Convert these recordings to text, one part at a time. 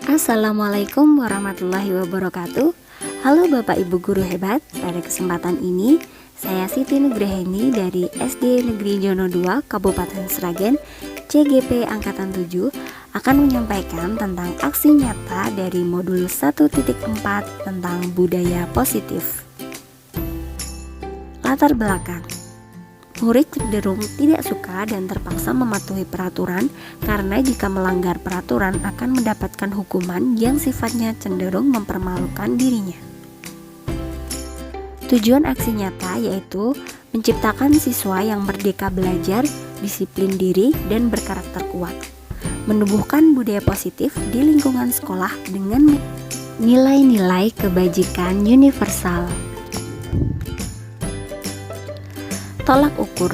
Assalamualaikum warahmatullahi wabarakatuh. Halo Bapak Ibu Guru hebat. Pada kesempatan ini saya Siti Nugraheni dari SD Negeri Jono II Kabupaten Sragen CGP Angkatan 7 akan menyampaikan tentang aksi nyata dari modul 1.4 tentang budaya positif. Latar belakang: murid cenderung tidak suka dan terpaksa mematuhi peraturan karena jika melanggar peraturan akan mendapatkan hukuman yang sifatnya cenderung mempermalukan dirinya. Tujuan aksi nyata yaitu menciptakan siswa yang merdeka belajar, disiplin diri, dan berkarakter kuat. Menumbuhkan budaya positif di lingkungan sekolah dengan nilai-nilai kebajikan universal. Tolak ukur: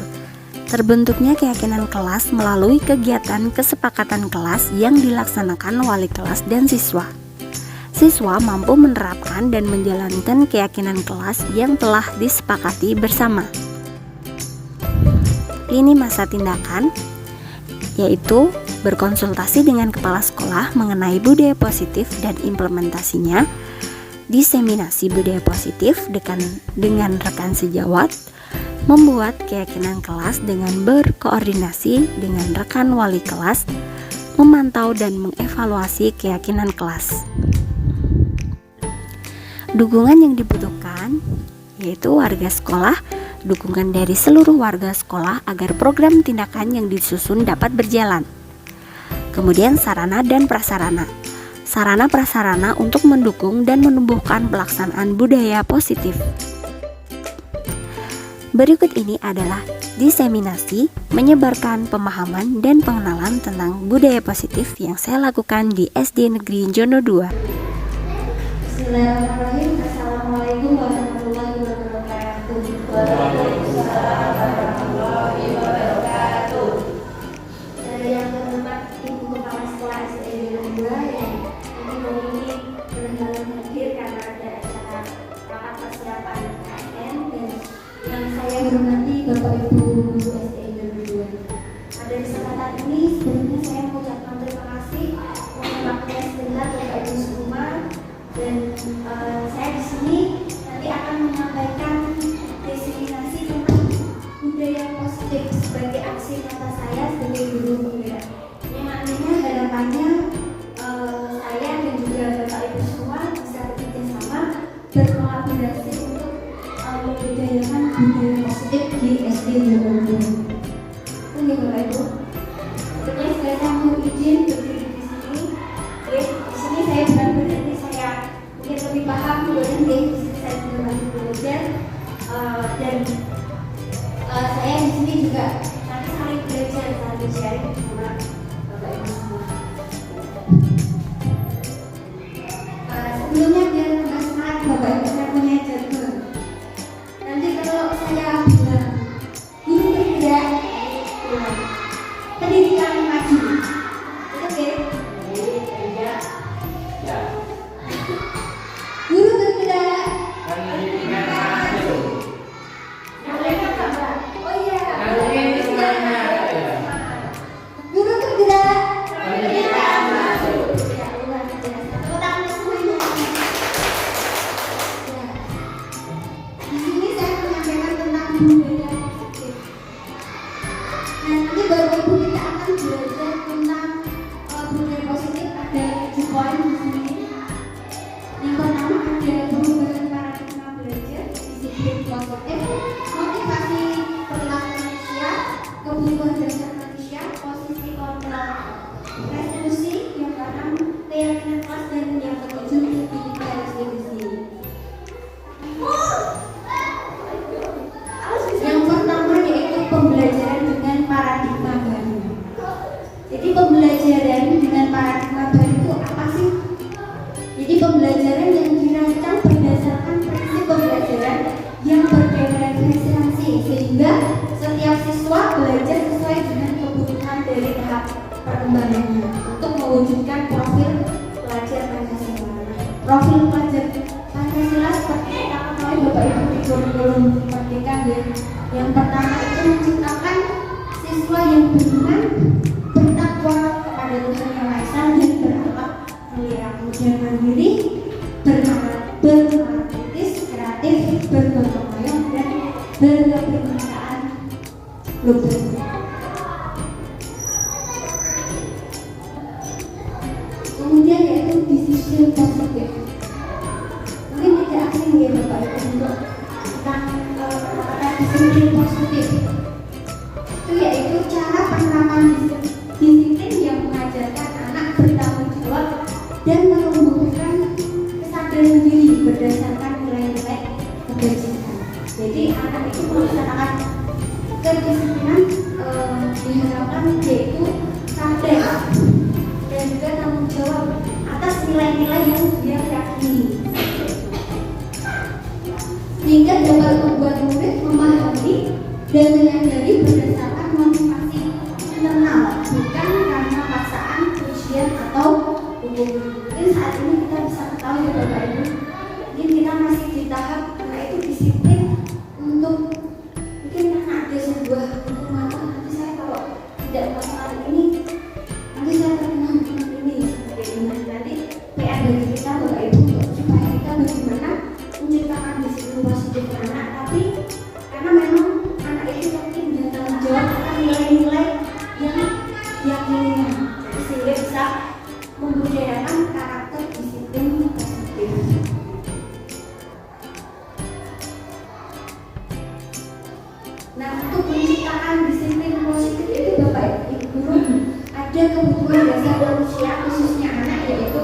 terbentuknya keyakinan kelas melalui kegiatan kesepakatan kelas yang dilaksanakan wali kelas dan siswa. Siswa mampu menerapkan dan menjalankan keyakinan kelas yang telah disepakati bersama. Lini masa tindakan yaitu berkonsultasi dengan kepala sekolah mengenai budaya positif dan implementasinya, diseminasi budaya positif dengan rekan sejawat, membuat keyakinan kelas dengan berkoordinasi dengan rekan wali kelas, memantau dan mengevaluasi keyakinan kelas. Dukungan yang dibutuhkan yaitu warga sekolah, dukungan dari seluruh warga sekolah agar program tindakan yang disusun dapat berjalan. Kemudian sarana dan prasarana. Sarana prasarana untuk mendukung dan menumbuhkan pelaksanaan budaya positif. Berikut ini adalah diseminasi, menyebarkan pemahaman dan pengenalan tentang budaya positif yang saya lakukan di SD Negeri Jono II. Bismillahirrahmanirrahim. Assalamualaikum warahmatullahi wabarakatuh. Waalaikumsalam warahmatullahi wabarakatuh. Yang terhormat Ibu Kepala Sekolah SD Jono II yang ini berhalangan hadir karena ada acara rapat persiapan KN, dan yang saya hormati Bapak Ibu Guru SD Jono II. Pada kesempatan ini sebelumnya saya mengucapkan terima kasih untuk waktunya sebentar Bapak Ibu semua, dan saya di sini nanti akan menyampaikan diseminasi tentang budaya positif sebagai aksi nyata saya sebagai guru penggerak. Yang artinya harapannya saya dan juga Bapak Ibu semua bisa bekerja sama, berkolaborasi untuk membudayakan budaya positif di SD Jono II. Oke Bapak Ibu, berikutnya saya mohon izin berdiri di sini. Oke, di sini saya bukan berarti saya mungkin lebih paham, kemudian di sini saya juga masih belajar, dan saya di sini juga nanti saling belajar, saling sharing sama Bapak Ibu semua. Sebelumnya biar tambah semangat Bapak Ibu, saya punya jargon. Nanti kalau saya bilang guru bergerak, pendidikan maju, oke? Guru bergerak, pendidikan maju. Boleh apa Mbak? Oh iya. Guru bergerak, pendidikan maju. Ya luar biasa. Tepuk tangan semuanya. Ya. Di sini saya menyampaikan tentang budaya positif. Nah, nanti Bapak Ibu kita akan belajar tentang budaya positif. Ada 7 poin di sini. Yang pertama ada perubahan paradigma belajar, disiplin positif, motivasi perilaku manusia, kebutuhan dasar manusia, posisi kontrol, resolusi, yang keenam keyakinan kelas, dan yang ketujuh digitalisasi. Yang pertama yaitu pembelajaran dengan paradigma baru. Jadi pembelajaran dengan paradigma baru itu apa sih? Jadi pembelajaran yang dirancang berdasarkan prinsip pembelajaran yang berdiferensiasi, sehingga setiap siswa belajar sesuai dengan kebutuhan dari tahap perkembangannya untuk mewujudkan profil pelajar Pancasila. Profil pelajar Pancasila seperti kita ketahui Bapak Ibu di kurikulum Merdeka, yang pertama itu menciptakan siswa yang beriman, bertakwa kepada Tuhan Yang Maha Esa, dan berakhlak mulia. Kemudian yaitu disiplin positif. Mungkin tidak asing ya Bapak Ibu untuk tentang kata disiplin positif. Itu yaitu cara penerapan disiplin yang mengajarkan anak bertanggung jawab dan menumbuhkan kesadaran diri berdasarkan nilai-nilai kebajikan. Jadi anak itu melaksanakan kedisiplinan diharapkan yaitu sadar dan juga tanggung jawab atas nilai-nilai yang dia yakini, sehingga dapat membuat murid memahami dan menyadari berdasarkan motivasi internal, bukan karena paksaan, ujian atau hukum. Mungkin saat ini kita bisa ketahui Bapak Ibu, mungkin kita masih di tahap karena itu disiplin untuk mungkin karena ada sebuah hukuman, nanti saya kalau tidak melakukan ini nanti saya terkena hukuman ini seperti ini. Nanti PR bagi kita Bapak Ibu supaya kita bagaimana menciptakan disiplin positif ke anak, tapi karena memang anak itu yakin dan tanggung jawab akan nilai-nilai yang diyakininya, sehingga bisa membudayakan karakter disiplin positif. Nah, untuk menciptakan disiplin positif itu Bapak Ibu guru ada kebutuhan dasar manusia khususnya anak, yaitu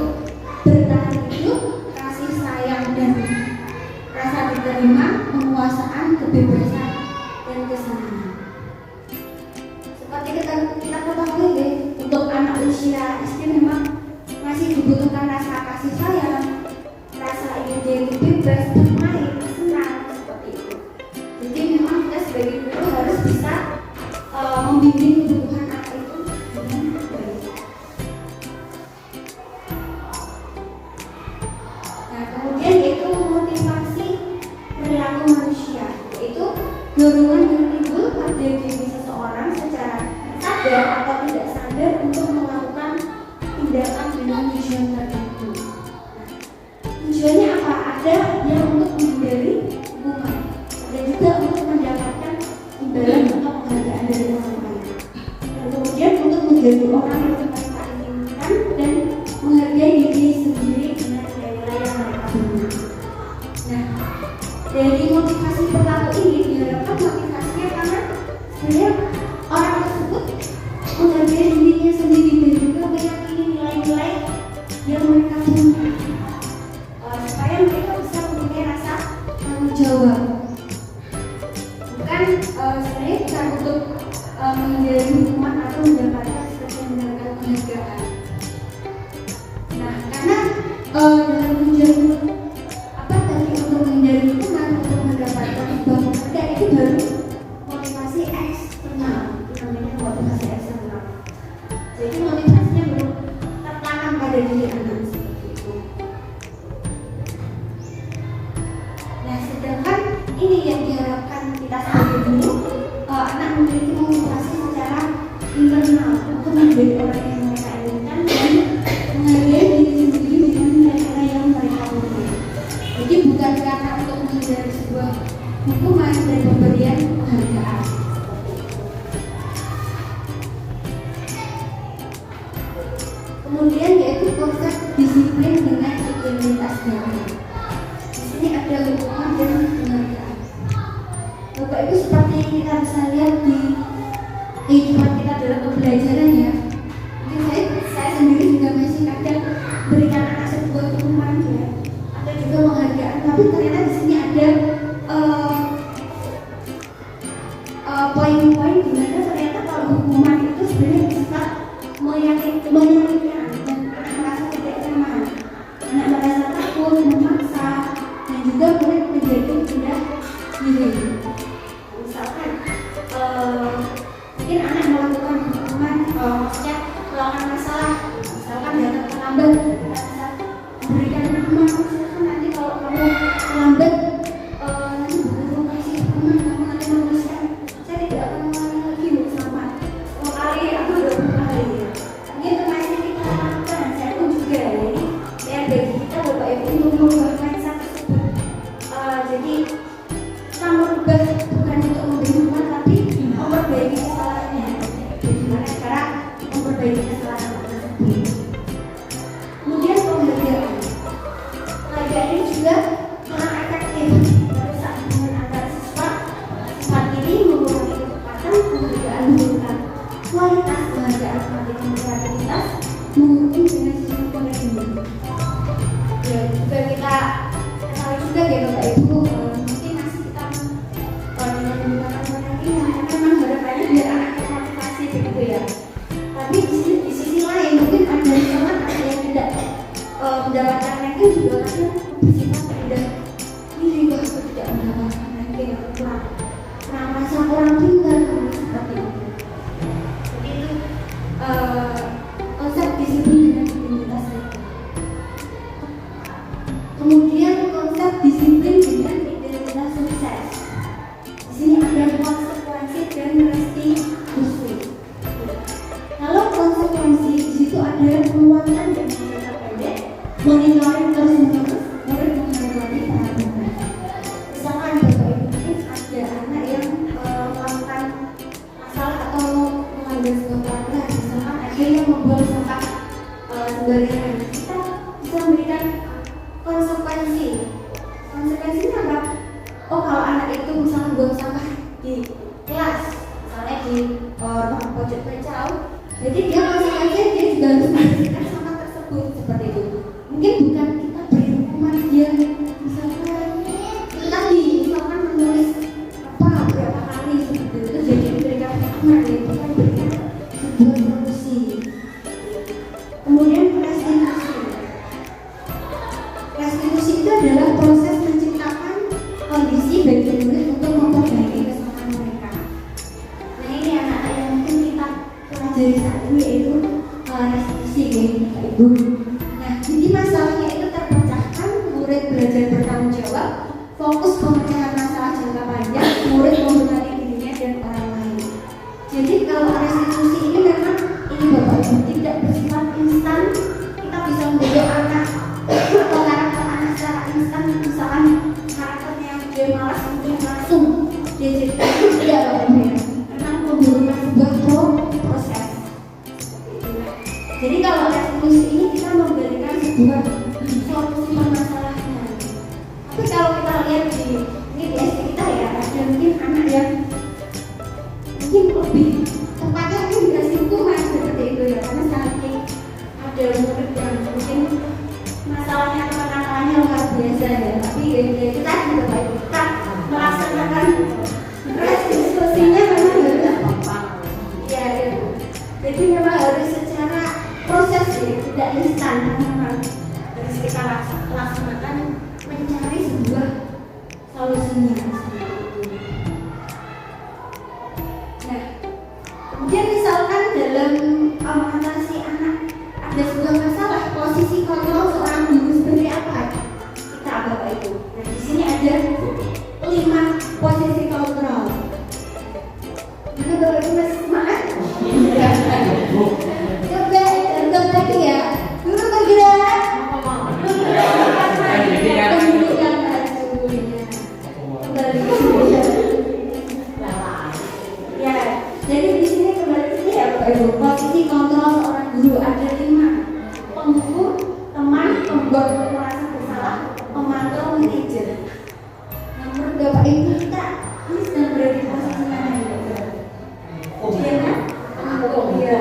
bertahan hidup, kasih sayang dan rasa diterima, penguasaan, kebebasan dan kesenangan. Seperti kita ketahui deh, untuk anak usia SD memang masih dibutuhkan rasa kasih sayang, rasa ingin jadi bebas, bermain, senang, seperti itu. Jadi memang kita sebagai guru harus bisa membimbing kebutuhan anak itu dengan baik. Nah, kemudian yaitu motivasi perilaku manusia, yaitu dorongan yang timbul pada diri seseorang secara sadar atau tidak sadar untuk melakukan tindakan dengan tujuan tertentu. Tujuannya apa? Ada yang untuk menghindari hukuman, ada juga untuk mendapatkan imbalan atau penghargaan dari orang lain, dan kemudian untuk menjadi orang yang mereka inginkan dan menghargai diri sendiri dengan nilai-nilai yang mereka punya. Nah, dari motivasi perilaku ini diharapkan motivasinya karena sebenarnya orang tersebut menghargai dirinya sendiri dan juga meyakini nilai-nilai yang mereka punya, supaya mereka bisa mempunyai rasa tanggung jawab. Bukan sebenarnya bukan untuk menghindari hukuman atau mendapatkan penghargaan. Nah, karena dalam tujuan tadi untuk menghindari hukuman, untuk mendapatkan sebuah penghargaan, itu baru motivasi eksternal, itu namanya motivasi eksternal. Jadi motivasinya belum tertanam pada diri anak seperti itu. Nah, sedangkan ini yang diharapkan kita sebagai guru, anak memiliki motivasi secara internal untuk menjadi orang yang mereka inginkan dan menghargai diri sendiri dengan nilai-nilai yang mereka punya. Jadi bukan karena untuk menghindari sebuah hukuman dan pemberian penghargaan. Kemudian yaitu konsep disiplin dengan identitas diri. Di sini ada hukuman dan penghargaan. Bapak Ibu, seperti yang kita bisa lihat di kehidupan kita dalam pembelajaran ya. Mungkin saya sendiri juga masih kadang berikan anak sebuah hukuman ya, atau juga penghargaan. Tapi ternyata di sini ada poin-poin di mana ternyata kalau hukuman itu sebenarnya bisa menyakitkan dan anak merasa tidak nyaman, anak merasa takut, memaksa, dan juga murid menjadi tidak diri. Misalkan mungkin anak melakukan hukuman, maksudnya melakukan masalah, misalkan datang terlambat, kita bisa memberikan hukuman, misalkan nanti kalau kamu terlambat nanti guru kasih hukuman, kamu nanti menuliskan saya tidak akan mengulangi lagi sama 10 kali atau 20 kali ya. Mungkin itu masih kita lakukan, saya pun juga ya. Ini ya bagi kita Bapak Ibu untuk mengubah mindset tersebut. Jadi kita merubah bukan untuk memberi hukuman, tapi memperbaiki kesalahannya. Bagaimana cara memperbaiki kesalahan tersebut. anaknya juga kadang bersifat rendah diri, bahwa tidak mendapatkan ranking yang kurang merasa kurang pintar seperti itu. Jadi itu konsep disiplin dan identitas itu. Kemudian konsep disiplin dengan identitas sukses. Di sini ada konsekuensi dan restitusi. Kalau konsekuensi di situ ada penguatan dan jangka pendek, monitoring terus menerus, murid mengalami perhatian. Misalkan Bapak Ibu mungkin ada anak yang melakukan masalah atau melanggar sebuah peraturan, misalkan ada yang membuang sampah sembarangan, kita bisa memberikan konsekuensi. Konsekuensinya apa? Oh, kalau anak itu misalnya buang sampah di kelas, misalnya di ruang pojok meja, jadi dia konsekuensinya dia juga harus membersihkan sampah tersebut seperti itu. Mungkin bukan kita beri hukuman dia, misalkan menulis berapa kali seperti itu, jadi diberikan hukuman, dia bukan berikan sebuah solusi. Kemudian restitusi itu adalah proses menciptakan kondisi bagi murid untuk memperbaiki kesalahan mereka. Nah, ini anak-anak yang mungkin kita pelajari saat ini, yaitu restitusi ya Bapak Ibu. Nah, jadi masalahnya itu terpecahkan, murid belajar bertanggung jawab, fokus pemecahan masalah jangka panjang, murid membekali dirinya dan orang lain. Jadi kalau restitusi ini memang ini Bapak Ibu tidak bersifat instan. Kita bisa membentuk anak atau karakter anak secara instan. Misalkan karakternya dia malas, mungkin langsung dia jadi tidak Bapak Ibu ya. Memang membutuhkan sebuah proses. Jadi kalau restitusi ini kita memberikan sebuah solusi permasalahan. Tapi kalau kita lihat di SD kita ya, ada mungkin anak yang mungkin lebih tepatnya mungkin dikasih hukuman seperti itu ya, karena saking ada murid yang mungkin masalahnya atau kenakalannya luar biasa ya. Tapi ya kita juga baik, kita melaksanakan restitusinya memang harus ya gitu. Jadi memang harus secara proses ya, tidak instan, memang harus kita laksanakan mencari sebuah solusinya. Nah, kemudian misalkan dalam mengatasi anak ada sebuah masalah, posisi kontrol seorang guru seperti apa? Kita Bapak Ibu. Nah, di sini ada 5 posisi kontrol. Mana Bapak Ibu masih semangat? Coba contoh lagi ya. Guru bergerak. Ya, jadi di sini kembali ke sini ya Bapak Ibu. Posisi kontrol seorang guru ada 5: pengukur, teman, pembuat merasa bersalah, pemantau, manajer. Nah, menurut Bapak Ibu kita ini sedang berada di posisi mana ya? Iya kan? Iya.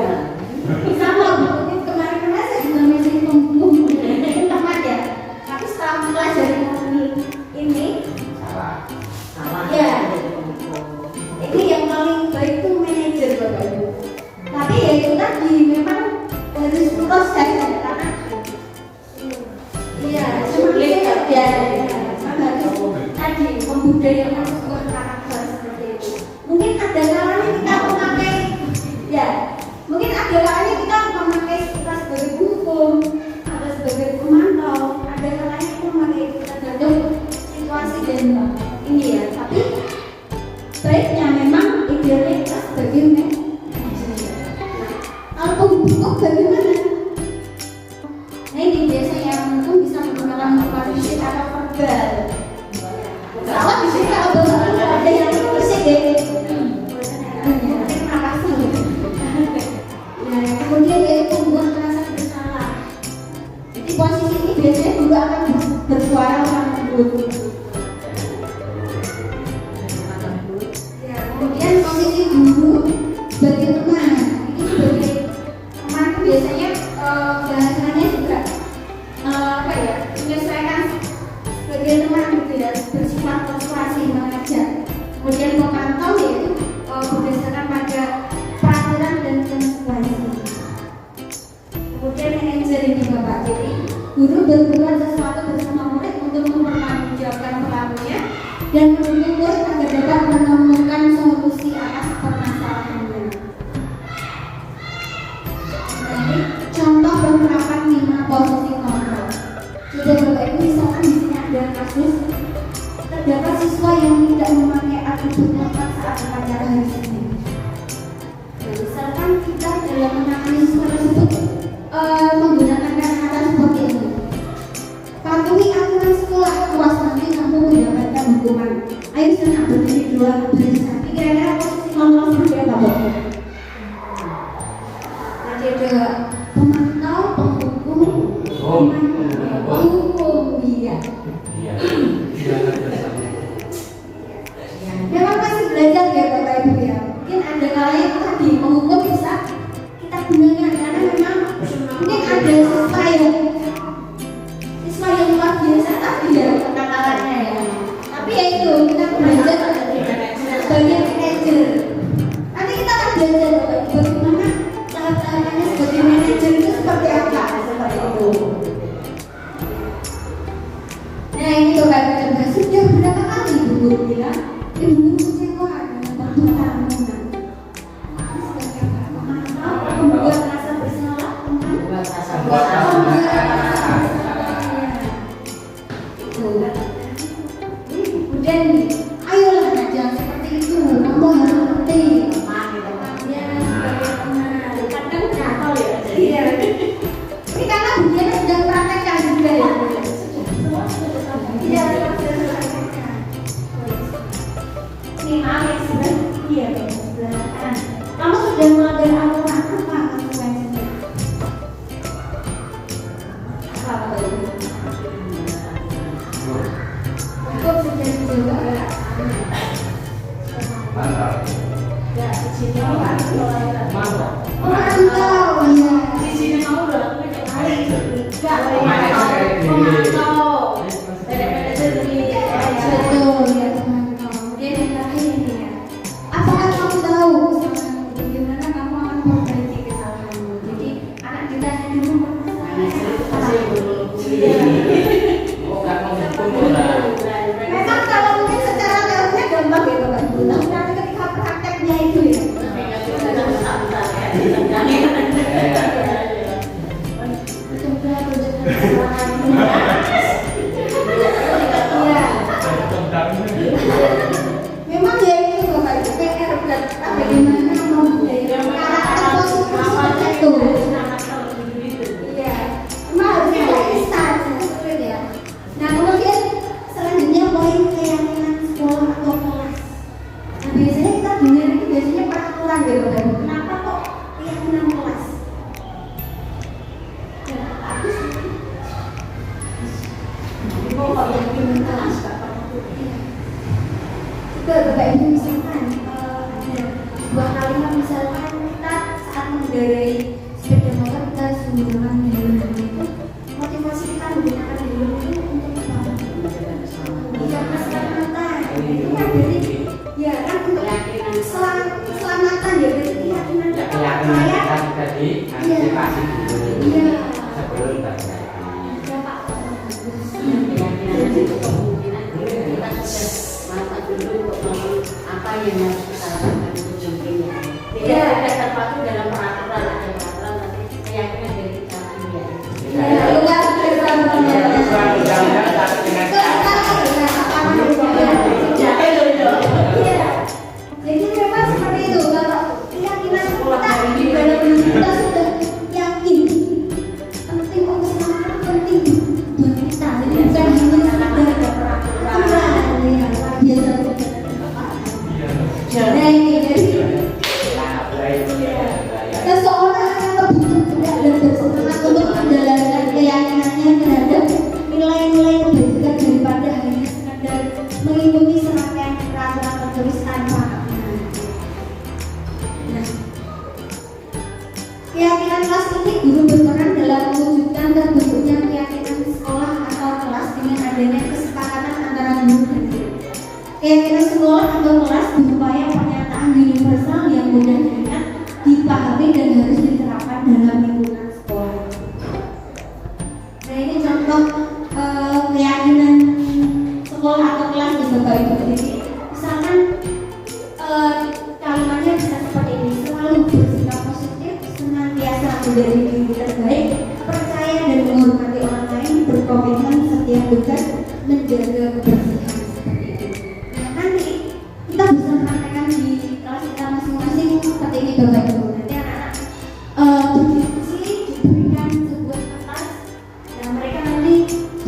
Sama mungkin kemarin saya juga menjadi pembunuh teman ya. Tapi setelah mempelajari modul ini, ya, ini yang paling baik itu manajer Bapak Ibu. Tapi ya itu tadi memang harus proses ya, karena iya sulit ya, harus tadi membudayakan sebuah karakter seperti itu. Mungkin ada kalanya kita memakai ya, mungkin ada kalanya kita memakai kita sebagai hukum atau sebagai pemantau, ada kalanya kita memakai itu tergantung situasi dan ini ya. Tapi baiknya memang idealnya kita sebagai manajer. Kalau pembuka bagaimana? Nah, ini biasanya mungkin bisa menggunakan fisik atau verbal. Salah fisik atau verbal ada yang fisik deh. Terima kasih. Nah, kemudian yaitu membuat merasa bersalah. Jadi posisi ini biasanya guru akan bersuara orang lembut. Ya, kemudian posisi guru sebagai teman. Ini sebagai teman biasanya bahasanya juga menyesuaikan sebagai teman gitu ya, bersifat persuasi, mengajak. Kemudian memantau yaitu berdasarkan pada peraturan dan konsekuensi. Kemudian manajer ini Bapak, jadi guru berbuat sesuatu dan mendukung murid agar dapat menemukan solusi atas permasalahannya. Contoh penerapan 5 posisi kontrol. Coba Bapak Ibu, misalkan di sini ada kasus terdapat siswa yang tidak memakai atribut lengkap saat upacara hari Senin. Misalkan kita dalam menangani siswa tersebut menggunakan kata-kata seperti ini: patuhi aturan sekolah, awas nanti kamu mendapatkan hukuman. Ayo senang berdiri dua berdiri satu. Kira-kira posisi kontrol seperti apa Bapak? Nanti ada pemantau, penghukum, penghukum, iya. Memang pasti belajar ya Bapak Ibu ya. Mungkin ada kalanya tadi penghukum bisa kita gunakan karena memang mungkin ada siswa yang luar biasa tapi ya kenakalannya ya. Tapi ya itu kita belajar sebagai manajer. Nanti kita akan belajar Bapak Ibu bagaimana tahap-tahapannya sebagai manajer itu seperti apa seperti itu. Nah ini Bapak Ibu coba sudah berapa kali Ibu Guru bilang Ibu kecewa dengan bantuan tamunan. Sebagai apa? Membuat rasa bersalah, membuat rasa kemudian ayolah nak jangan seperti itu, kamu harus ngerti. Ya sebagai teman. Kadang nakal ya. Iya. Ini karena dia sedang praktekkan juga ya. Iya, praktekkan. Ini maaf ya sebenarnya. Iya, sebenarnya. Kamu sudah melanggar aturan apa konsekuensinya? Apa itu? Kok sudah juga? Mantap. Ya, di sini mantap. Mantap. Oh, mantap, ya. Di sini mau udah aku kayak hari Enggak, pemantau manajer di betul ya teman-teman. Kemudian yang terakhir ini ya, apakah kamu tahu kesalahanmu? Bagaimana kamu akan memperbaiki kesalahanmu? Jadi anak kita hanya dulu Oh, kan mau hukum orang. memang kalau mungkin secara teorinya gampang ya Bapak Ibu, tapi nanti ketika prakteknya itu ya. Coba tunjukkan kesalahanmu. Iya. Memang ya itu Bapak Ibu PR dan bagaimana membudayakan karakter positif seperti itu. Iya, memang harus ada instan sulit ya. Nah kemudian selanjutnya poin keyakinan sekolah atau kelas. Nah biasanya kita dengar itu biasanya peraturan ya Bapak Ibu. Kenapa kok keyakinan kelas? Ya, aku sih. Ibu kalau keyakinan kelas Pak. Coba Bapak Ibu misalkan ada sebuah kalimat misalkan kita saat mengendarai sepeda motor kita menggunakan helm itu, motivasi kita menggunakan helm itu untuk apa? Iya, keselamatan. Itu kan berarti ya kan untuk keselamatan ya berarti keyakinan Ya, kita keyakinan saya kita juga diantisipasi dulu iya sebelum terjadi. ya Pak. Keyakinan itu kemungkinan kita sudah mantap dulu untuk ngomong apa yang harus kita lakukan untuk jumlahnya. Tidak ada terpaku dalam peraturan, ada peraturan tapi keyakinan dari kita sendiri. Ya, luar biasa banget. Jadi memang seperti itu, kalau keyakinan kita di dalam diri kita sudah yakin penting untuk semangat, penting buat kita. Jadi bukan hanya sekedar peraturan yang biasa. Nah ini jadi seseorang yang betul-betul dan bersemangat untuk menjalankan keyakinannya terhadap nilai-nilai kebaikan daripada hanya sekedar mengikuti serangkaian peraturan tertulis tanpa makna. Nah, keyakinan kelas ini guru berperan dalam mewujudkan terbentuknya keyakinan sekolah atau kelas dengan adanya kesepakatan antara guru dan murid. Keyakinan sekolah atau kelas berupaya pernyataan universal yang mudah diingat, dipahami dan harus diterapkan dalam lingkungan sekolah. Nah ini contoh keyakinan sekolah atau kelas di Bapak Ibu. menjadi diri terbaik, percaya dan menghormati orang lain, berkomitmen setiap tugas menjaga kebersihan seperti itu. Nah, nanti kita bisa praktekkan di kelas kita masing-masing seperti ini Bapak Ibu. Nanti anak-anak berdiskusi, diberikan sebuah kertas dan mereka nanti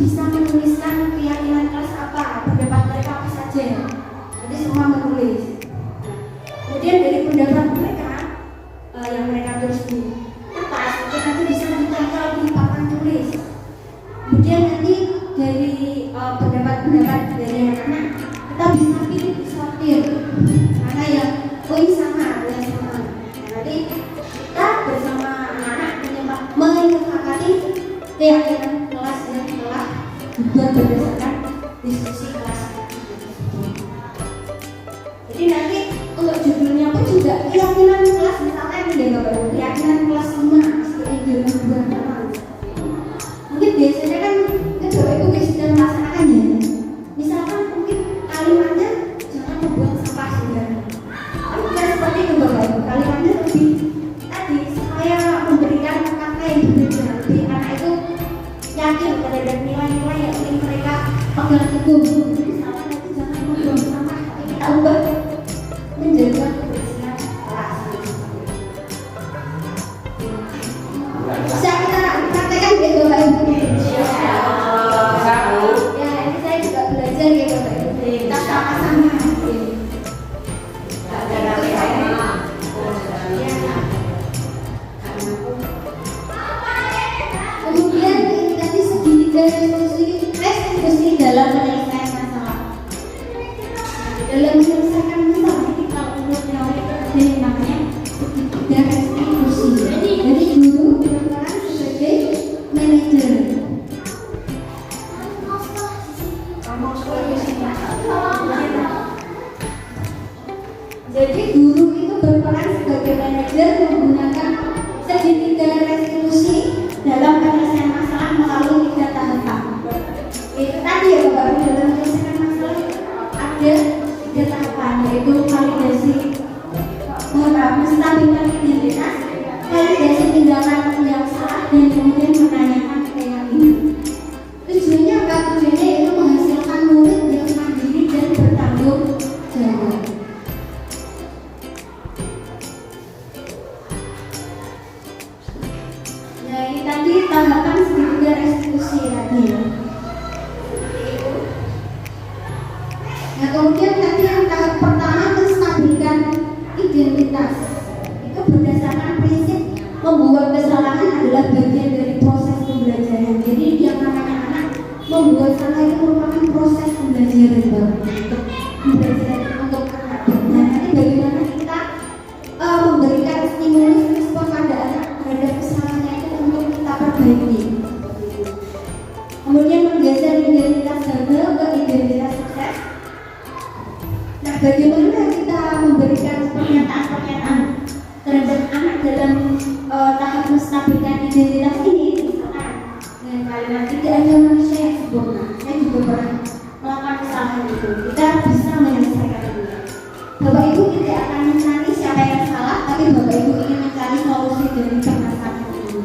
bisa menuliskan keyakinan kelas apa, pendapat mereka apa saja. Nanti semua menulis. Kemudian dari pendapat mereka yang mereka tulis di kertas itu nanti bisa ditempel di papan tulis. Kemudian nanti dari pendapat-pendapat dari anak-anak kita bisa pilih sortir mana yang ini sama, yang sama. Nah, nanti kita bersama anak-anak menyepakati keyakinan kelas yang telah dibuat berdasarkan diskusi kelas. Jadi nanti untuk judulnya pun juga keyakinan kelas, misalnya ini ya Bapak, keyakinan kelas 5 seperti judul bulan pertama. Mungkin biasanya kan Bapak Ibu sudah melaksanakannya. Misalkan mungkin kalimatnya jangan membuang sampah sembarangan. Tapi bukan seperti itu Bapak Ibu. Kalimatnya lebih tadi supaya memberikan kata yang berbeda. Lebih anak itu yakin terhadap nilai-nilai yang ingin mereka pegang teguh. Misalkan nanti jangan membuang sampah, tapi kita ubah menjaga kebersihan kelas. Bisa kita praktekkan ya Bapak Ibu? Bisa Bu. Ya, ini saya juga belajar ya Bapak Ibu. Kita sama-sama. Kemudian tadi segitiga diskusi dalam penyelesaian masalah. Dalam menyelesaikan masalah ini kalau menurut teori ada yang namanya segitiga restitusi. Jadi guru berperan sebagai manajer. Jadi guru itu berperan sebagai manajer menggunakan segitiga restitusi dalam penyelesaian masalah melalui 3 tahapan. Itu tadi ya Bapak Ibu, dalam menyelesaikan masalah ada 3 tahapan, yaitu validasi menstabilkan identitas, validasi tindakan yang salah, dan kemudian menanyakan keyakinan. Tujuannya apa? Tujuannya yaitu menghasilkan murid yang mandiri dan bertanggung jawab. Nah, ini tadi tahapan segitiga restitusi tadi. Nah, kemudian tadi yang tahap pertama menstabilkan identitas. Itu berdasarkan prinsip membuat kesalahan adalah bagian dari proses pembelajaran. Jadi yang namanya anak membuat salah itu merupakan proses pembelajaran untuk pembelajaran untuk anak. Nah, nanti bagaimana kita memberikan stimulus respon pada anak terhadap kesalahannya itu untuk kita perbaiki. Kemudian menggeser identitas gagal ke identitas sukses. Nah, bagaimana kita memberikan pernyataan-pernyataan terhadap anak dalam tahap menstabilkan identitas ini? Misalkan dengan kalimat tidak ada manusia yang sempurna. Saya juga pernah melakukan kesalahan itu. Kita bisa menyelesaikan ini. Bapak Ibu tidak akan mencari siapa yang salah, tapi Bapak Ibu ingin mencari solusi dari permasalahan ini.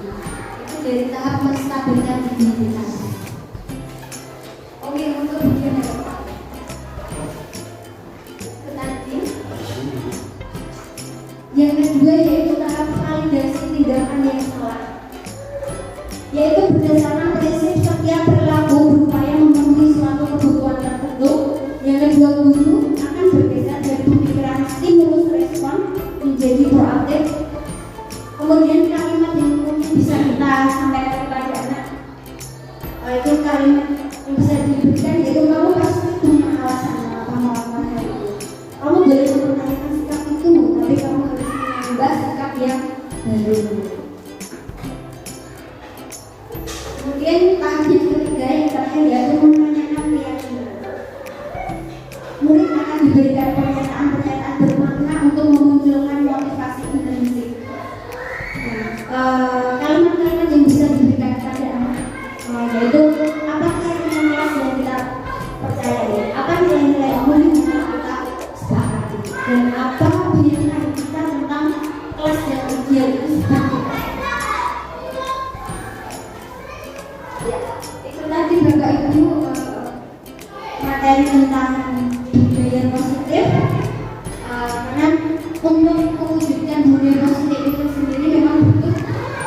Itu dari tahap menstabilkan identitas. Oke, untuk bagian yang Bapak. Yang kedua yaitu tahap validasi tindakan yang salah, yaitu berdasarkan prinsip setiap perilaku berupaya memenuhi suatu kebutuhan tertentu. Yang kedua, guru akan bergeser dari pemikiran stimulus respon menjadi proaktif. Kemudian kalimat yang mungkin bisa kita sampaikan kepada anak, itu kalimat yang bisa diberikan yaitu kamu pasti punya alasan mengapa melakukan hal itu. Kamu boleh mempertanyakan sikap itu, tapi kamu harus menambah sikap yang baru. Kemudian tahap yang ketiga yang terakhir yaitu menanyakan keyakinan. Murid akan diberikan pernyataan-pernyataan bermakna untuk memunculkan motivasi intrinsik. Kalimat-kalimat yang bisa diberikan kepada anak yaitu apa keyakinan kelas yang kita percayai, apa nilai-nilai yang mungkin kita sepakati, dan apa keyakinan kita tentang kelas yang ideal itu seperti apa. itu tadi Bapak Ibu materi tentang budaya positif. Karena untuk mewujudkan budaya positif itu sendiri memang butuh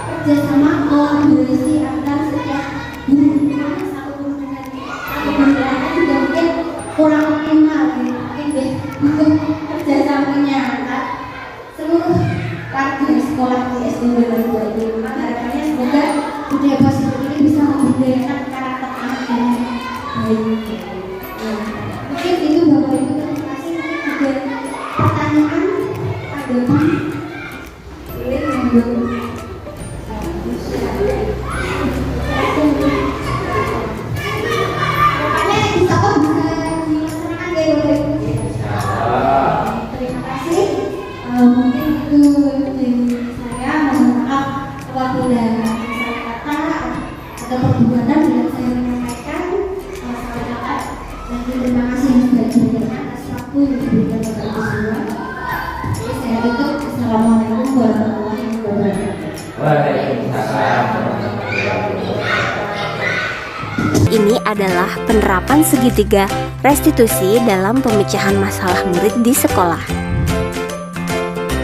kerjasama kolaborasi antar setiap guru. Karena satu guru dengan satu guru lainnya juga mungkin kurang optimal, ya. Mungkin butuh kerjasamanya antar seluruh warga sekolah di SD 22 ini. Maka harapannya semoga budaya positif ini bisa membudayakan karakter anak dengan baik. Mungkin itu Bapak Ibu, terima kasih. Mungkin ada pertanyaan, tanggapan, boleh monggo. Makanya bisa kok bisa dilaksanakan ya Bapak Ibu. Terima kasih. Mungkin itu dari saya. Mohon maaf apabila salah kata atau perbuatan yang saya menyampaikan salah kata. Dan terima kasih yang sebaik-baiknya atas waktu yang diberikan kepada Ibu semua. Jadi saya tutup. Assalamualaikum warahmatullahi wabarakatuh. Waalaikumsalam warahmatullahi wabarakatuh. Ini adalah penerapan segitiga restitusi dalam pemecahan masalah murid di sekolah.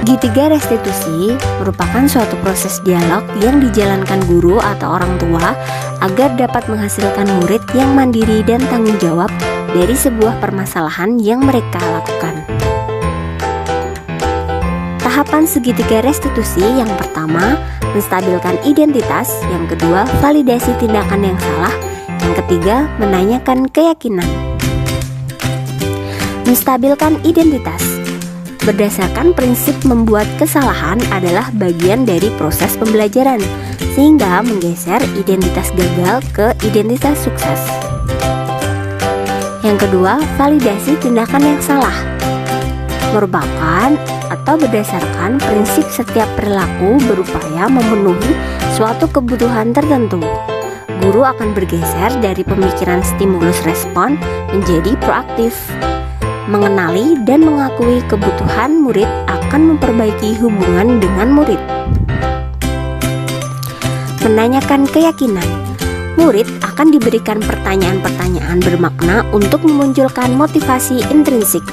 Segitiga restitusi merupakan suatu proses dialog yang dijalankan guru atau orang tua agar dapat menghasilkan murid yang mandiri dan tanggung jawab dari sebuah permasalahan yang mereka lakukan. Tahapan segitiga restitusi yang pertama, menstabilkan identitas, yang kedua, validasi tindakan yang salah, yang ketiga, menanyakan keyakinan. Menstabilkan identitas berdasarkan prinsip membuat kesalahan adalah bagian dari proses pembelajaran, sehingga menggeser identitas gagal ke identitas sukses. Yang kedua, validasi tindakan yang salah merupakan atau berdasarkan prinsip setiap perilaku berupaya memenuhi suatu kebutuhan tertentu. Guru akan bergeser dari pemikiran stimulus respon menjadi proaktif. Mengenali dan mengakui kebutuhan murid akan memperbaiki hubungan dengan murid. Menanyakan keyakinan. Murid akan diberikan pertanyaan-pertanyaan bermakna untuk memunculkan motivasi intrinsik,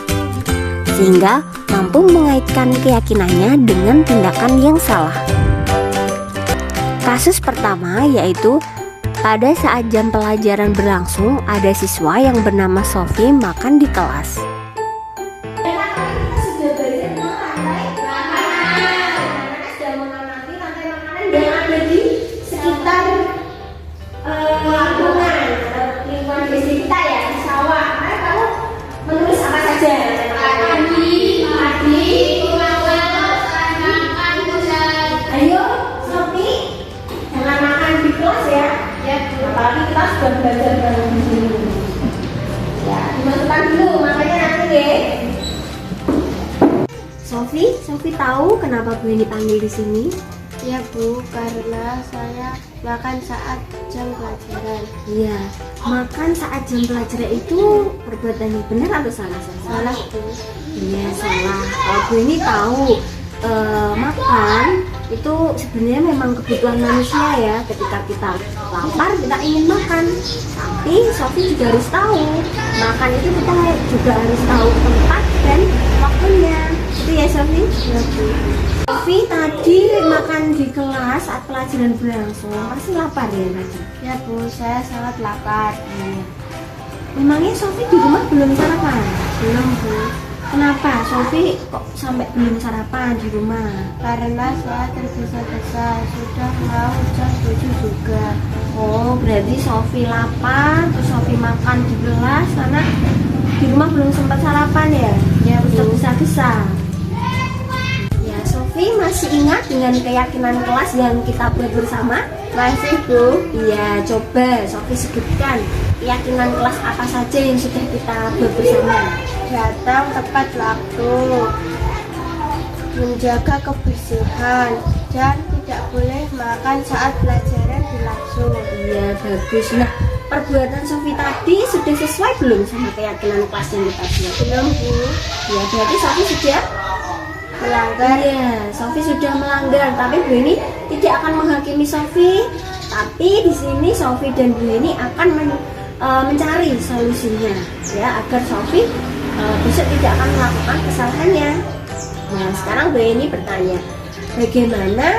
sehingga mampu mengaitkan keyakinannya dengan tindakan yang salah. Kasus pertama yaitu pada saat jam pelajaran berlangsung, ada siswa yang bernama Sophie makan di kelas. Apalagi kita sudah belajar bareng di sini. Ya, dimasukkan dulu, makanya nanti deh. Sophie tahu kenapa Bu dipanggil di sini? Ya Bu, karena saya makan saat jam pelajaran. Iya, makan saat jam pelajaran itu perbuatan yang benar atau salah? Salah Bu. Iya, salah. Kalau Bu ini tahu makan itu sebenarnya memang kebutuhan manusia ya. Ketika kita lapar, kita ingin makan. Tapi Sophie juga harus tahu, makan itu kita juga harus tahu tempat dan waktunya. Itu ya Sophie? Ya Bu. Sophie tadi makan di kelas saat pelajaran berlangsung, pasti lapar ya tadi? Ya Bu, saya sangat lapar. Memangnya Sophie di rumah belum sarapan? Belum Bu. Kenapa Sophie kok sampai belum sarapan di rumah? Karena saya tergesa-gesa, sudah mau jam 7 juga. Oh, berarti Sophie lapar, terus Sophie makan di kelas karena di rumah belum sempat sarapan ya? Ya Terus Bu. tergesa-gesa. Ya, Sophie masih ingat dengan keyakinan kelas yang kita buat bersama? Masih Bu. Iya, coba Sophie sebutkan keyakinan kelas apa saja yang sudah kita buat bersama. Datang tepat waktu, menjaga kebersihan, dan tidak boleh makan saat pelajaran berlangsung. Iya, bagus. Nah, perbuatan Sophie tadi sudah sesuai belum sama keyakinan kelas yang kita buat? Belum Bu. Ya, berarti Sophie sudah Melanggar. Iya, Sophie sudah melanggar. Tapi Bu ini tidak akan menghakimi Sophie Tapi di sini Sofi dan Bu ini akan mencari solusinya ya agar Sofi besok tidak akan melakukan kesalahannya. Nah, sekarang Bu ini bertanya, bagaimana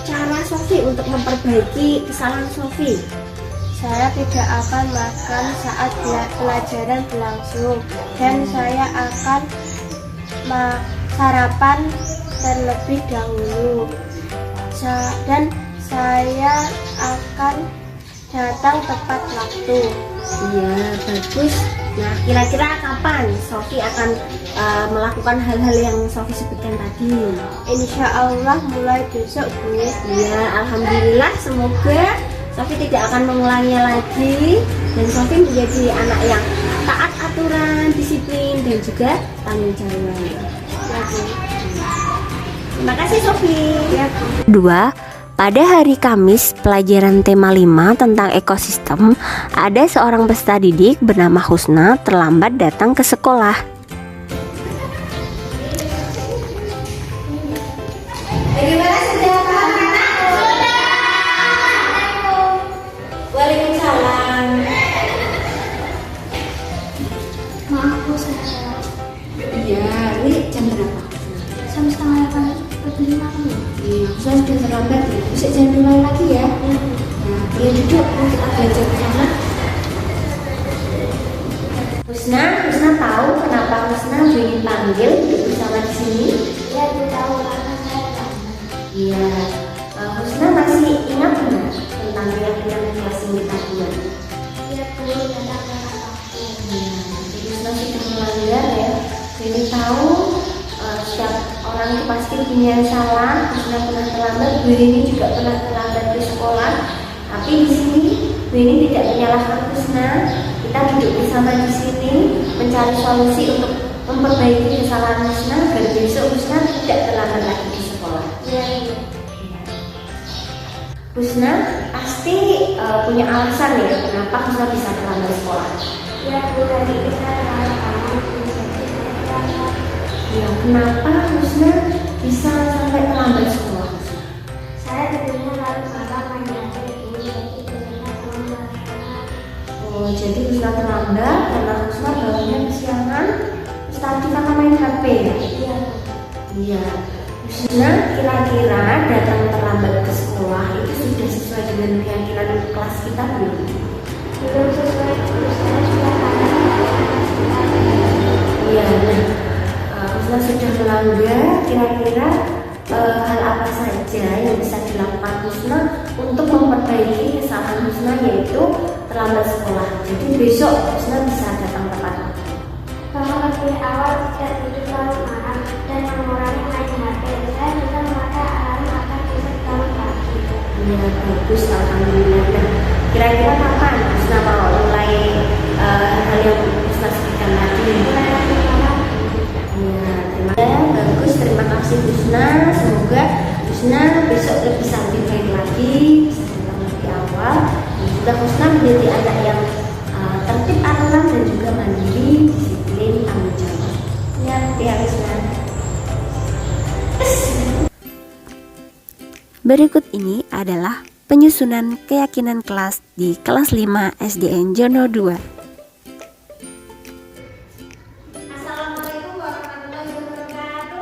cara Sofi untuk memperbaiki kesalahan Sofi? Saya tidak akan makan saat pelajaran berlangsung dan saya akan sarapan terlebih dahulu. Dan saya akan datang tepat waktu. Iya, bagus. Nah, kira-kira kapan Sofi akan melakukan hal-hal yang Sofi sebutkan tadi? Insya Allah mulai besok, Bu. Iya, alhamdulillah. Semoga Sofi tidak akan mengulanginya lagi dan Sofi menjadi anak yang taat aturan, disiplin dan juga tanggung jawab. Ya, Bu. Terima kasih Sofi. Ya, Bu. 2. Pada hari Kamis, pelajaran tema 5 tentang ekosistem, ada seorang peserta didik bernama Husna terlambat datang ke sekolah. Bagaimana sudah paham anak? Sudah. Waalaikumsalam. Maaf Bu, saya Iya, ini jam berapa? jam 7:30. Iya, saya sudah terlambat ya. Bisa jangan mulai lagi ya. Nah, kalian duduk, kita belajar bersama. Husna tahu kenapa Husna dipanggil duduk bersama di sini? Ya, Bu tahu karena saya tahu. Iya. Husna masih ingat nggak tentang keyakinan kelas yang kita buat? Ya, Bu, tentang waktu. Iya. Jadi Husna sudah melanggar ya. Jadi tahu setiap orang itu pasti punya salah. Husna pernah terlambat, Bu ini juga pernah terlambat ke sekolah. Tapi di sini Bu ini tidak menyalahkan Husna. Kita duduk bersama di sini mencari solusi untuk memperbaiki kesalahan Husna agar besok Husna tidak terlambat lagi di sekolah. Ya, Husna pasti punya alasan ya kenapa Husna bisa terlambat sekolah. ya Bu, tadi kita tahu Ya, kenapa Husna bisa sampai terlambat sekolah? saya tidurnya lalu malam main HP Bu, jadi tidurnya terlambat. Oh, jadi Husna terlambat karena Husna bangunnya kesiangan. Terus tadi kakak main HP ya? Iya, Bu. Iya. Husna kira-kira datang terlambat ke sekolah itu sudah sesuai dengan keyakinan kelas kita belum? Belum sesuai Bu, saya sudah tanya. Iya. Nah, Husna sudah melanggar. Kira-kira hal apa saja yang bisa dilakukan Husna untuk memperbaiki kesalahan Husna yaitu terlambat sekolah. Jadi besok Husna bisa datang tepat. Bangun lebih awal, tidak tidur lalu malam, dan mengurangi main HP. Saya bisa memakai alarm agar bisa bangun pagi. Iya, bagus, alhamdulillah. Nah, kira-kira kapan Husna mau mulai hal yang Husna sebutkan tadi? Iya, terima kasih. Bagus, terima kasih Husna. Semoga Husna besok bisa lebih baik lagi, bisa datang lebih awal. Dan juga Husna menjadi anak yang tertib aturan dan juga mandiri, disiplin, tanggung jawab. Ya, Husna. Berikut ini adalah penyusunan keyakinan kelas di kelas 5 SDN Jono 2. Assalamualaikum warahmatullahi wabarakatuh.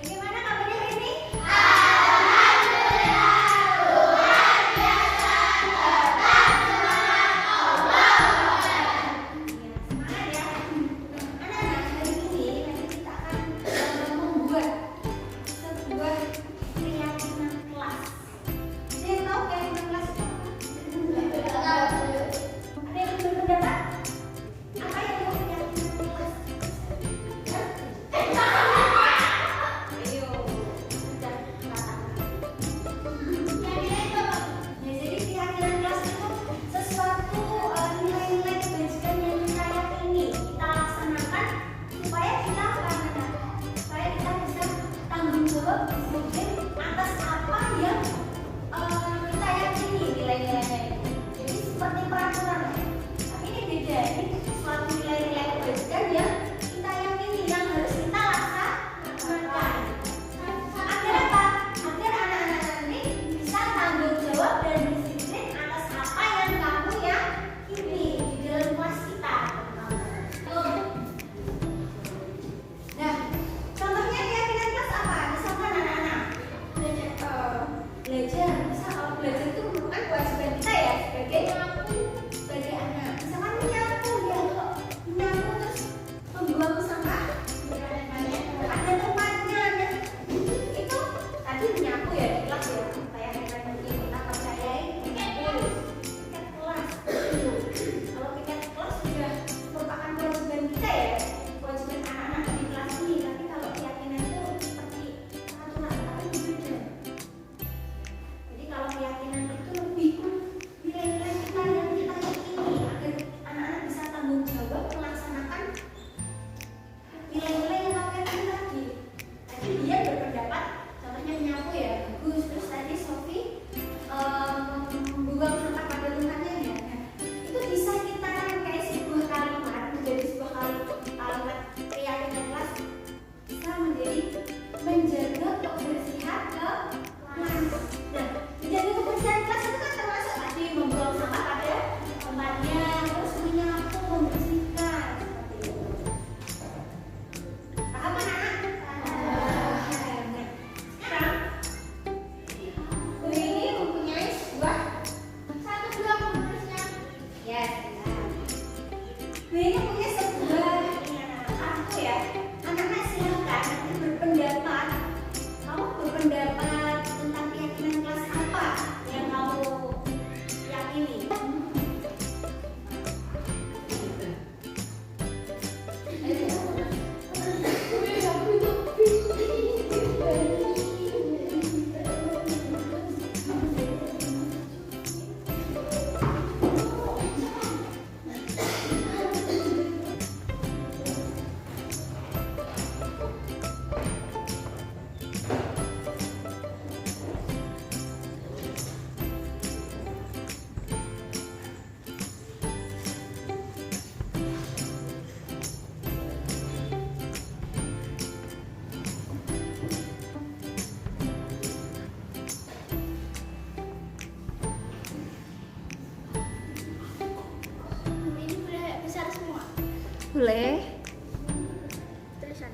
Bagaimana kabarnya hari ini? Atas apa yang kita yakini nilai-nilainya itu. Jadi seperti peraturan. Tapi ini beda beda. Ini suatu nilai-nilai kebajikan yang kita yakini, yang harus kita laksanakan. Agar apa? Agar anak-anak ini bisa tanggung jawab dan disiplin atas apa yang kamu yakini di dalam kelas kita. Nah, contohnya keyakinan kelas apa? Misalkan anak-anak belajar, misal kalau belajar itu merupakan kewajiban kita ya sebagai anak. Misalkan menyapu ya, kalau menyapu terus membuang sampah ada tempatnya. Nah, itu tadi menyapu ya di kelas ya, kayak kita percayai tiket kelas. Kalau tiket kelas sudah merupakan kewajiban kita ya, kewajiban anak-anak di kelas ini. Tapi kalau keyakinan itu seperti aturan, tapi berbeda. Jadi kalau keyakinan itu lebih nilai-nilai kita yang kita yakini agar anak-anak bisa tanggung jawab melaksanakan nilai-nilai yang kamu yakini tadi. Tadi dia berpendapat, contohnya menyapu ya bagus. Terus tadi Sofi membuang sampah pada tempatnya ya. Nah, itu bisa kita rangkai sebuah kalimat menjadi sebuah kalimat keyakinan kelas, bisa menjadi menjaga kebersihan kelas. Nah, menjaga kebersihan kelas itu kan termasuk tadi membuang sampah pada tempatnya, terus menyapu, membersihkan seperti itu. Paham anak-anak? Nah, sekarang Bumi ini mempunyai sebuah satu dua penulisnya. Yes, Bumi ini punya sebuah kartu ya. Anak-anak silakan nanti berpendapat. Kamu berpendapat tentang keyakinan kelas apa yang kamu yakini? Ini boleh besar semua. Boleh. Tulisan.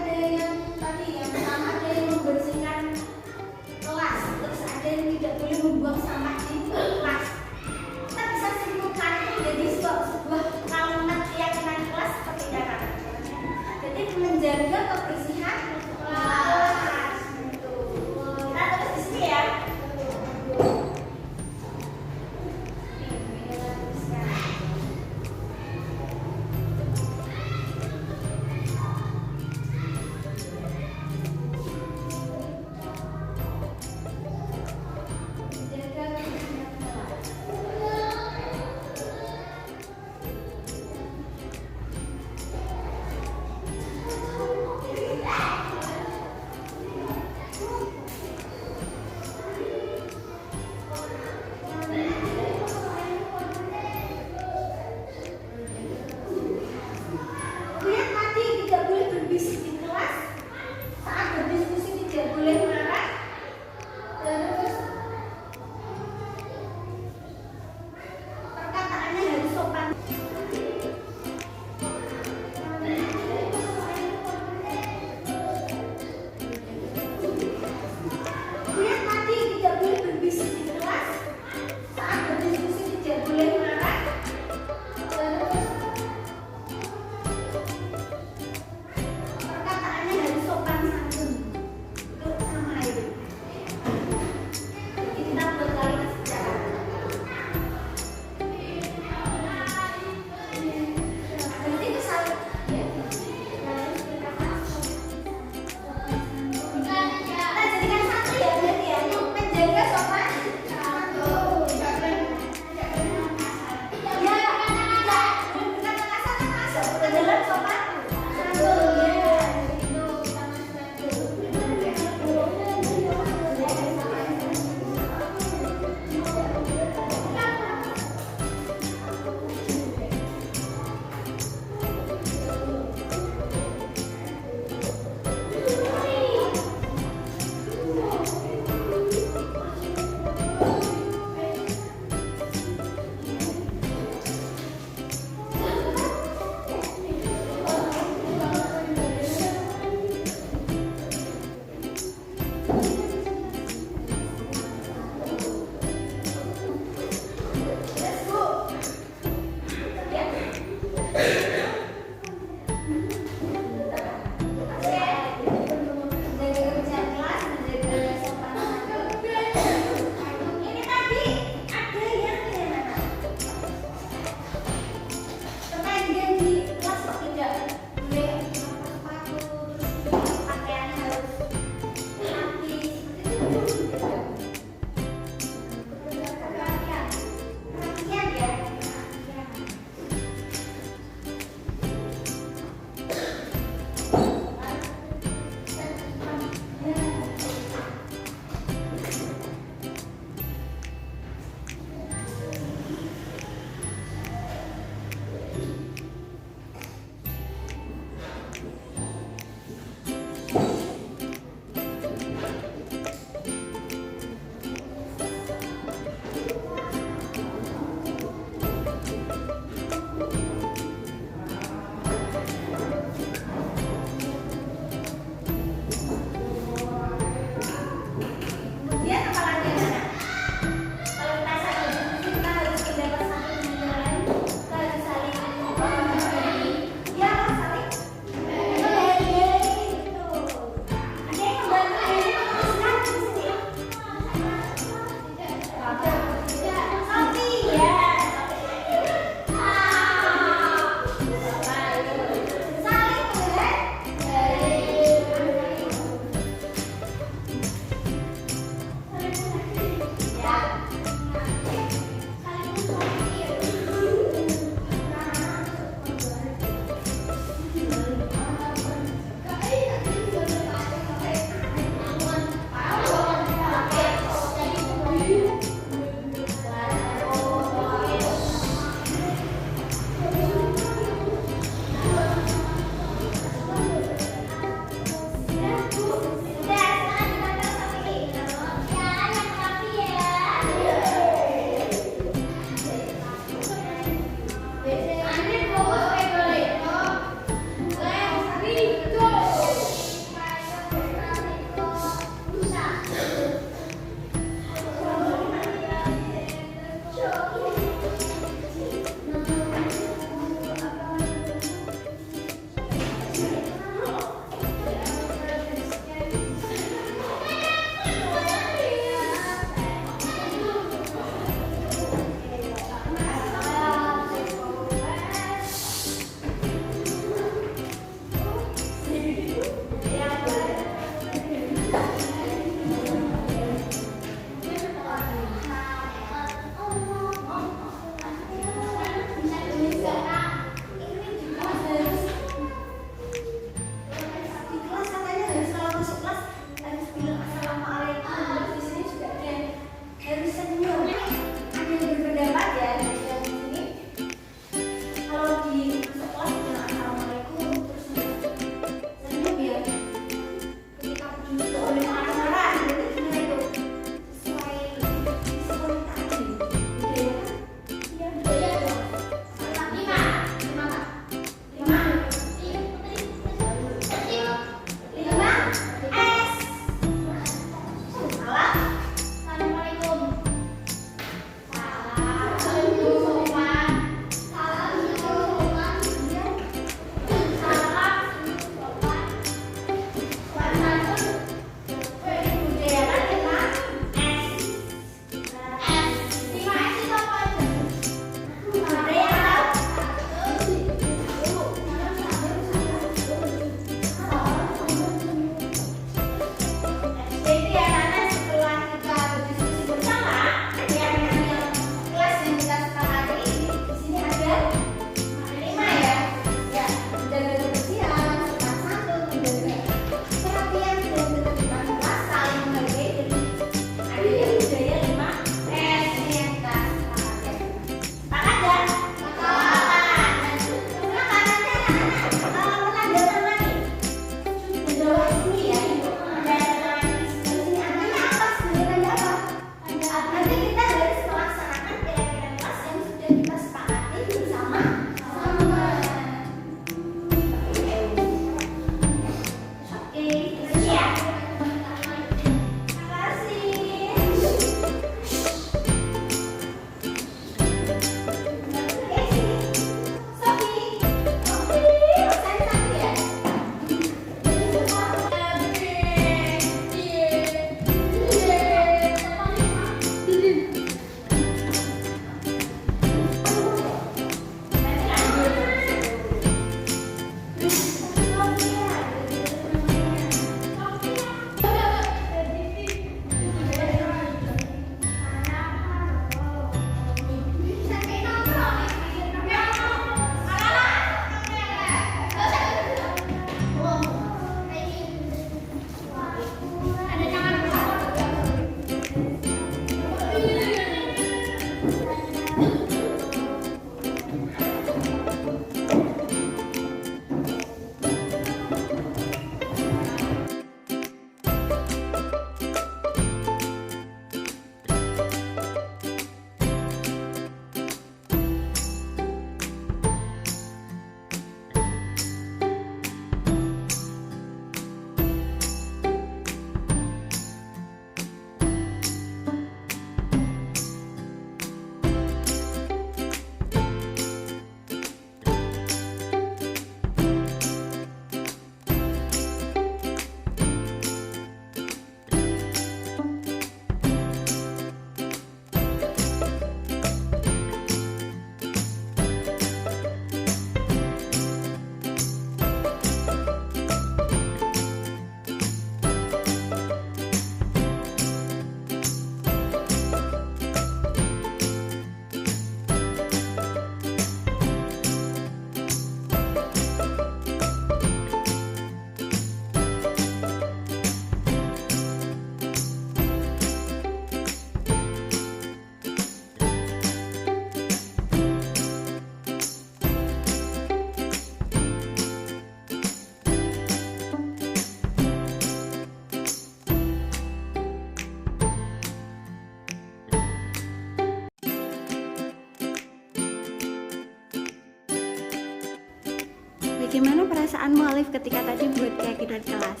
bagaimana perasaanmu Alif ketika tadi buat keyakinan kelas?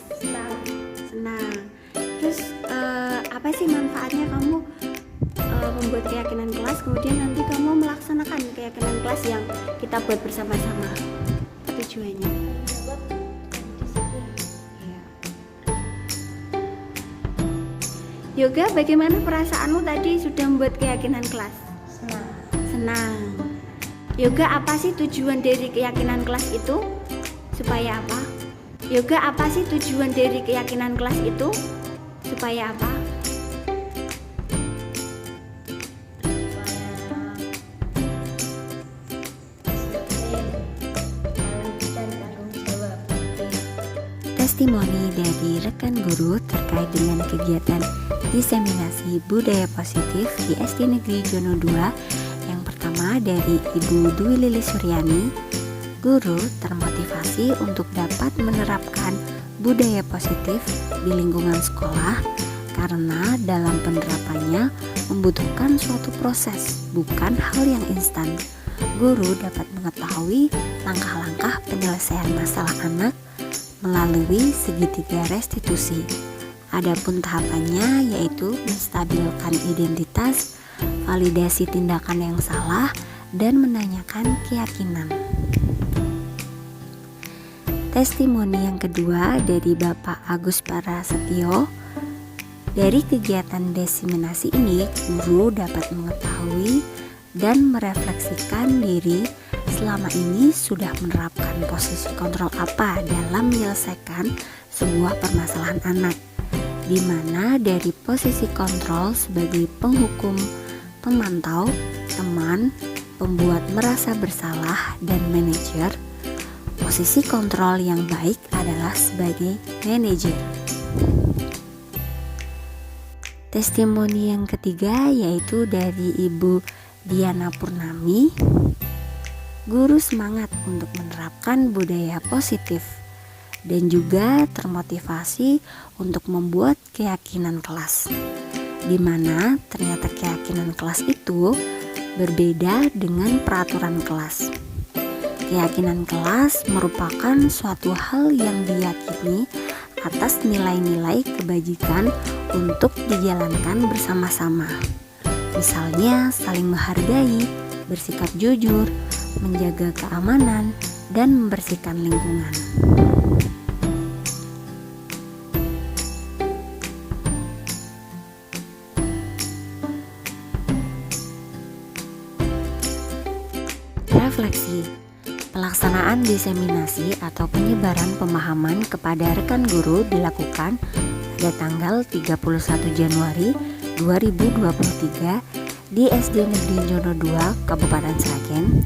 Senang. Terus apa sih manfaatnya kamu membuat keyakinan kelas, kemudian nanti kamu melaksanakan keyakinan kelas yang kita buat bersama-sama? Tujuannya? Ya. Yoga, bagaimana perasaanmu tadi sudah membuat keyakinan kelas? Senang. Yoga, apa sih tujuan dari keyakinan kelas itu? Supaya apa? Yoga, apa sih tujuan dari keyakinan kelas itu? Supaya apa? Testimoni dari rekan guru terkait dengan kegiatan diseminasi budaya positif di SD Negeri Jono II. Yang pertama dari Ibu Dwi Lili Suryani. Guru termotivasi untuk dapat menerapkan budaya positif di lingkungan sekolah karena dalam penerapannya membutuhkan suatu proses, bukan hal yang instan. Guru dapat mengetahui langkah-langkah penyelesaian masalah anak melalui segitiga restitusi. Adapun tahapannya yaitu menstabilkan identitas, validasi tindakan yang salah, dan menanyakan keyakinan. Testimoni yang kedua dari Bapak Agus Prasetyo. Dari kegiatan diseminasi ini, guru dapat mengetahui dan merefleksikan diri selama ini sudah menerapkan posisi kontrol apa dalam menyelesaikan sebuah permasalahan anak, di mana dari posisi kontrol sebagai penghukum, pemantau, teman, pembuat merasa bersalah, dan manajer. Posisi kontrol yang baik adalah sebagai manajer. Testimoni yang ketiga yaitu dari Ibu Diana Purnami. Guru semangat untuk menerapkan budaya positif dan juga termotivasi untuk membuat keyakinan kelas, di mana ternyata keyakinan kelas itu berbeda dengan peraturan kelas. Keyakinan kelas merupakan suatu hal yang diyakini atas nilai-nilai kebajikan untuk dijalankan bersama-sama. Misalnya saling menghargai, bersikap jujur, menjaga keamanan, dan membersihkan lingkungan. Refleksi. Pelaksanaan diseminasi atau penyebaran pemahaman kepada rekan guru dilakukan pada tanggal 31 Januari 2023 di SD Negeri Jono II, Kabupaten Sragen.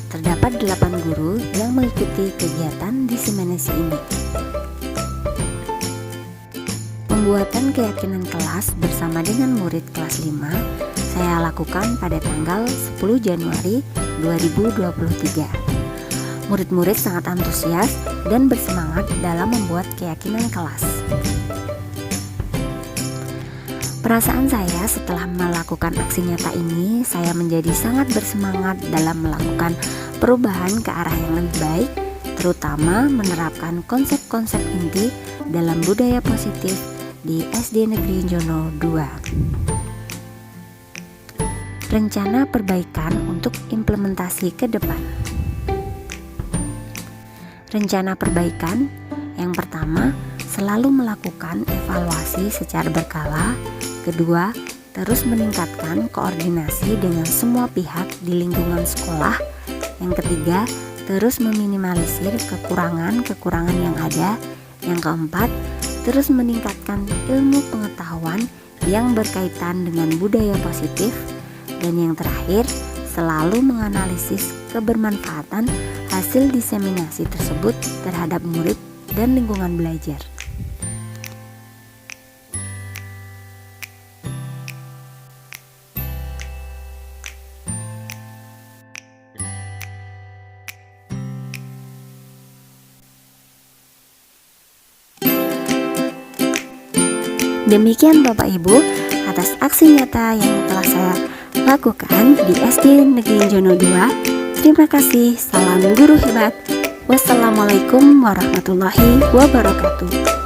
Terdapat 8 guru yang mengikuti kegiatan diseminasi ini. Pembuatan keyakinan kelas bersama dengan murid kelas 5 saya lakukan pada tanggal 10 Januari 2023. Murid-murid sangat antusias dan bersemangat dalam membuat keyakinan kelas. Perasaan saya setelah melakukan aksi nyata ini, saya menjadi sangat bersemangat dalam melakukan perubahan ke arah yang lebih baik, terutama menerapkan konsep-konsep inti dalam budaya positif di SD Negeri Jono II. Rencana perbaikan untuk implementasi ke depan. Rencana perbaikan yang pertama, selalu melakukan evaluasi secara berkala. Kedua, terus meningkatkan koordinasi dengan semua pihak di lingkungan sekolah. Yang ketiga, terus meminimalisir kekurangan-kekurangan yang ada. Yang keempat, terus meningkatkan ilmu pengetahuan yang berkaitan dengan budaya positif. Dan yang terakhir, selalu menganalisis kebermanfaatan hasil diseminasi tersebut terhadap murid dan lingkungan belajar. Demikian Bapak Ibu atas aksi nyata yang telah saya lakukan di SD Negeri Jono II. Terima kasih, salam guru hebat. Wassalamualaikum warahmatullahi wabarakatuh.